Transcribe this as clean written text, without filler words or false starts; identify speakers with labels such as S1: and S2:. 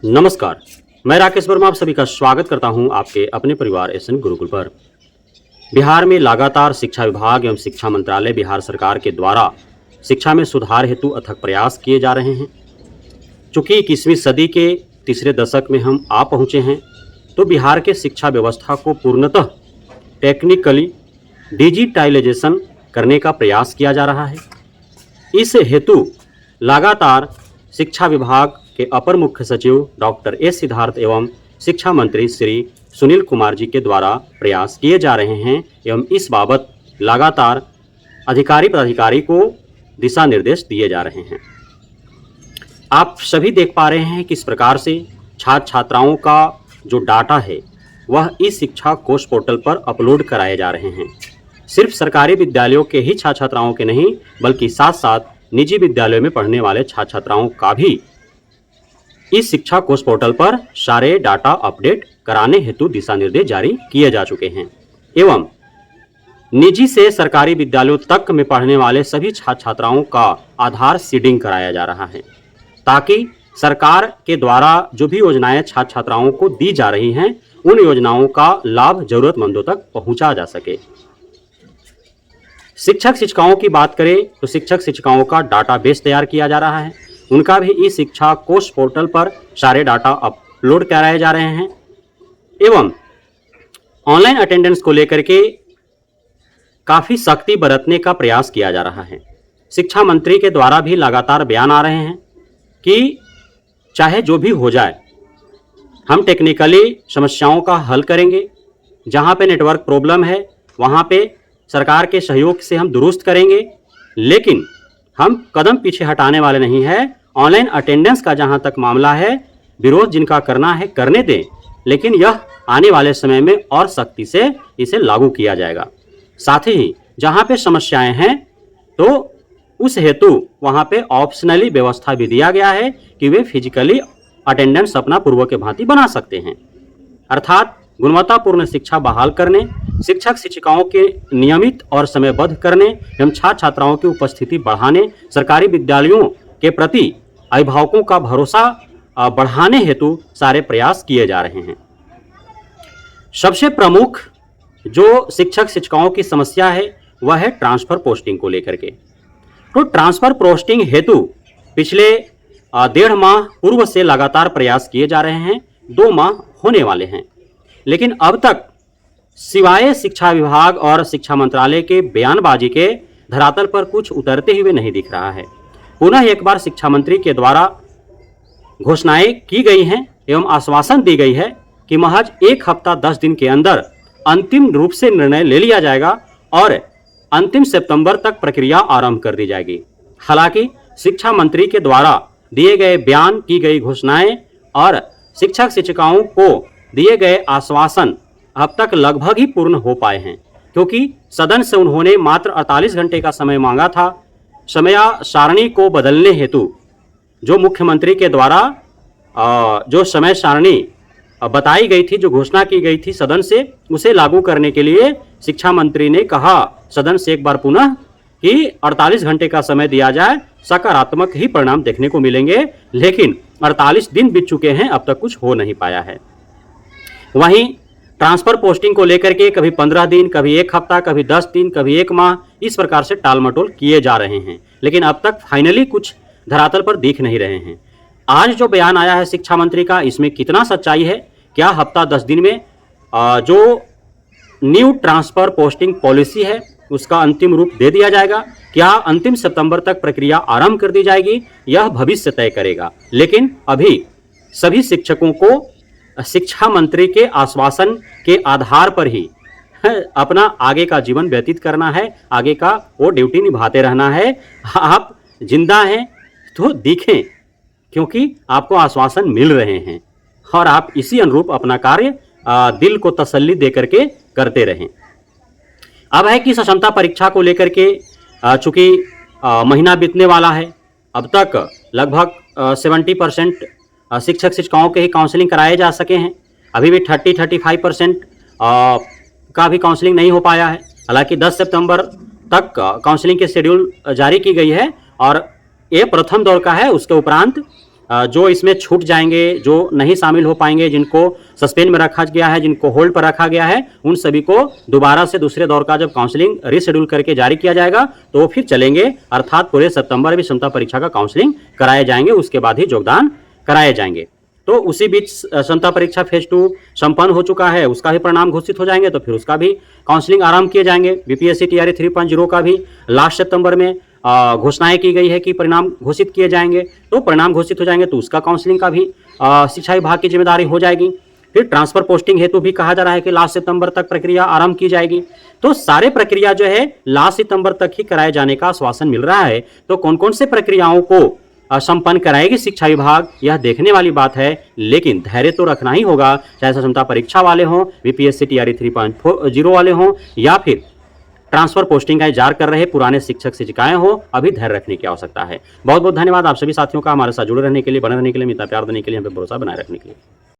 S1: नमस्कार, मैं राकेश वर्मा आप सभी का स्वागत करता हूं आपके अपने परिवार एसएन गुरुकुल पर। बिहार में लगातार शिक्षा विभाग एवं शिक्षा मंत्रालय बिहार सरकार के द्वारा शिक्षा में सुधार हेतु अथक प्रयास किए जा रहे हैं। चूंकि 21वीं सदी के तीसरे दशक में हम आ पहुंचे हैं, तो बिहार के शिक्षा व्यवस्था को पूर्णतः टेक्निकली डिजिटाइजेशन करने का प्रयास किया जा रहा है। इस हेतु लगातार शिक्षा विभाग के अपर मुख्य सचिव डॉक्टर एस सिद्धार्थ एवं शिक्षा मंत्री श्री सुनील कुमार जी के द्वारा प्रयास किए जा रहे हैं एवं इस बाबत लगातार अधिकारी प्राधिकारी को दिशा निर्देश दिए जा रहे हैं। आप सभी देख पा रहे हैं कि इस प्रकार से छात्र छात्राओं का जो डाटा है वह ई शिक्षा कोष पोर्टल पर अपलोड कराए जा रहे हैं। सिर्फ सरकारी विद्यालयों के ही छात्र छात्राओं के नहीं, बल्कि साथ साथ निजी विद्यालयों में पढ़ने वाले छात्र छात्राओं का भी इस शिक्षा कोष पोर्टल पर सारे डाटा अपडेट कराने हेतु दिशा निर्देश जारी किए जा चुके हैं एवं निजी से सरकारी विद्यालयों तक में पढ़ने वाले सभी छात्र छात्राओं का आधार सीडिंग कराया जा रहा है, ताकि सरकार के द्वारा जो भी योजनाएं छात्र छात्राओं को दी जा रही हैं, उन योजनाओं का लाभ जरूरतमंदों तक पहुंचा जा सके। शिक्षक शिक्षिकाओं की बात करें तो शिक्षक शिक्षिकाओं का डाटाबेस तैयार किया जा रहा है। उनका भी ई शिक्षा कोष पोर्टल पर सारे डाटा अपलोड कराए जा रहे हैं एवं ऑनलाइन अटेंडेंस को लेकर के काफ़ी सख्ती बरतने का प्रयास किया जा रहा है। शिक्षा मंत्री के द्वारा भी लगातार बयान आ रहे हैं कि चाहे जो भी हो जाए, हम टेक्निकली समस्याओं का हल करेंगे। जहां पे नेटवर्क प्रॉब्लम है वहां पे सरकार के सहयोग से हम दुरुस्त करेंगे, लेकिन हम कदम पीछे हटाने वाले नहीं हैं। ऑनलाइन अटेंडेंस का जहां तक मामला है, विरोध जिनका करना है करने दें, लेकिन यह आने वाले समय में और सख्ती से इसे लागू किया जाएगा। साथ ही जहां पे समस्याएं हैं तो उस हेतु वहां पे ऑप्शनली व्यवस्था भी दिया गया है कि वे फिजिकली अटेंडेंस अपना पूर्व के भांति बना सकते हैं। अर्थात गुणवत्तापूर्ण शिक्षा बहाल करने, शिक्षक शिक्षिकाओं के नियमित और समयबद्ध करने एवं छात्र छात्राओं की उपस्थिति बढ़ाने, सरकारी विद्यालयों के प्रति अभिभावकों का भरोसा बढ़ाने हेतु सारे प्रयास किए जा रहे हैं। सबसे प्रमुख जो शिक्षक शिक्षिकाओं की समस्या है वह है ट्रांसफर पोस्टिंग को लेकर के। तो ट्रांसफर पोस्टिंग हेतु पिछले 1.5 माह पूर्व से लगातार प्रयास किए जा रहे हैं। 2 माह होने वाले हैं, लेकिन अब तक सिवाय शिक्षा विभाग और शिक्षा मंत्रालय के बयानबाजी के धरातल पर कुछ उतरते हुए नहीं दिख रहा है। पुनः एक बार शिक्षा मंत्री के द्वारा घोषणाएं की गई हैं एवं आश्वासन दी गई है कि महज 1 हफ्ता 10 दिन के अंदर अंतिम रूप से निर्णय ले लिया जाएगा और अंतिम सितंबर तक प्रक्रिया आरंभ कर दी जाएगी। हालांकि शिक्षा मंत्री के द्वारा दिए गए बयान, की गई घोषणाएं और शिक्षक शिक्षिकाओं को दिए गए आश्वासन अब तक लगभग ही पूर्ण हो पाए हैं, क्योंकि सदन से उन्होंने मात्र 48 घंटे का समय मांगा था। समय सारणी को बदलने हेतु जो मुख्यमंत्री के द्वारा जो समय सारणी बताई गई थी, जो घोषणा की गई थी सदन से, उसे लागू करने के लिए शिक्षा मंत्री ने कहा सदन से एक बार पुनः कि 48 घंटे का समय दिया जाए, सकारात्मक ही परिणाम देखने को मिलेंगे। लेकिन 48 दिन बीत चुके हैं, अब तक कुछ हो नहीं पाया है। वहीं ट्रांसफर पोस्टिंग को लेकर के कभी 15 दिन, कभी 1 हफ्ता, कभी 10 दिन, कभी 1 माह, इस प्रकार से टाल मटोल किए जा रहे हैं, लेकिन अब तक फाइनली कुछ धरातल पर दिख नहीं रहे हैं। आज जो बयान आया है शिक्षा मंत्री का, इसमें कितना सच्चाई है? क्या हफ्ता 10 दिन में जो न्यू ट्रांसफर पोस्टिंग पॉलिसी है उसका अंतिम रूप दे दिया जाएगा? क्या अंतिम सितंबर तक प्रक्रिया आरंभ कर दी जाएगी? यह भविष्य तय करेगा। लेकिन अभी सभी शिक्षकों को शिक्षा मंत्री के आश्वासन के आधार पर ही अपना आगे का जीवन व्यतीत करना है, आगे का वो ड्यूटी निभाते रहना है। आप जिंदा हैं तो दिखें, क्योंकि आपको आश्वासन मिल रहे हैं और आप इसी अनुरूप अपना कार्य दिल को तसल्ली दे करके करते रहें। अब है कि सक्षमता परीक्षा को लेकर के चूंकि महीना बीतने वाला है, अब तक लगभग 70% शिक्षक शिक्षिकाओं के ही काउंसलिंग कराए जा सके हैं। अभी भी 30-35% का भी काउंसलिंग नहीं हो पाया है। हालांकि 10 सितंबर तक काउंसलिंग के शेड्यूल जारी की गई है और ये प्रथम दौर का है। उसके उपरांत जो इसमें छूट जाएंगे, जो नहीं शामिल हो पाएंगे, जिनको सस्पेंड में रखा गया है, जिनको होल्ड पर रखा गया है, उन सभी को दोबारा से दूसरे दौर का जब काउंसलिंग रीशेड्यूल करके जारी किया जाएगा तो वो फिर चलेंगे, अर्थात पूरे सितंबर में क्षमता परीक्षा का काउंसलिंग कराए जाएंगे, उसके बाद ही योगदान कराए जाएंगे। तो उसी बीच क्षमता परीक्षा फेज 2 संपन्न हो चुका है, उसका भी परिणाम घोषित हो जाएंगे, तो फिर उसका भी काउंसलिंग आरंभ किए जाएंगे। बीपीएससी टीआरई 3.0 का भी लास्ट सितंबर में घोषणाएं की गई है कि परिणाम घोषित किए जाएंगे, तो परिणाम घोषित हो जाएंगे तो उसका काउंसलिंग का भी शिक्षा विभाग की जिम्मेदारी हो जाएगी। फिर ट्रांसफर पोस्टिंग हेतु भी कहा जा रहा है कि लास्ट सितंबर तक प्रक्रिया आरंभ की जाएगी। तो सारे प्रक्रिया जो है लास्ट सितंबर तक ही कराए जाने का आश्वासन मिल रहा है। तो कौन कौन से प्रक्रियाओं को संपन्न कराएगी शिक्षा विभाग, यह देखने वाली बात है, लेकिन धैर्य तो रखना ही होगा, चाहे क्षमता परीक्षा वाले हों, बीपीएससी टीआरई 3.0 वाले हों, या फिर ट्रांसफर पोस्टिंग का इंतजार कर रहे पुराने शिक्षक शिक्षिकाएं हो, अभी धैर्य रखने की आवश्यकता है। बहुत बहुत धन्यवाद आप सभी साथियों का हमारे साथ जुड़े रहने के लिए, बने रहने के लिए, मित्र प्यार देने के लिए, हमें भरोसा बनाए रखने के लिए।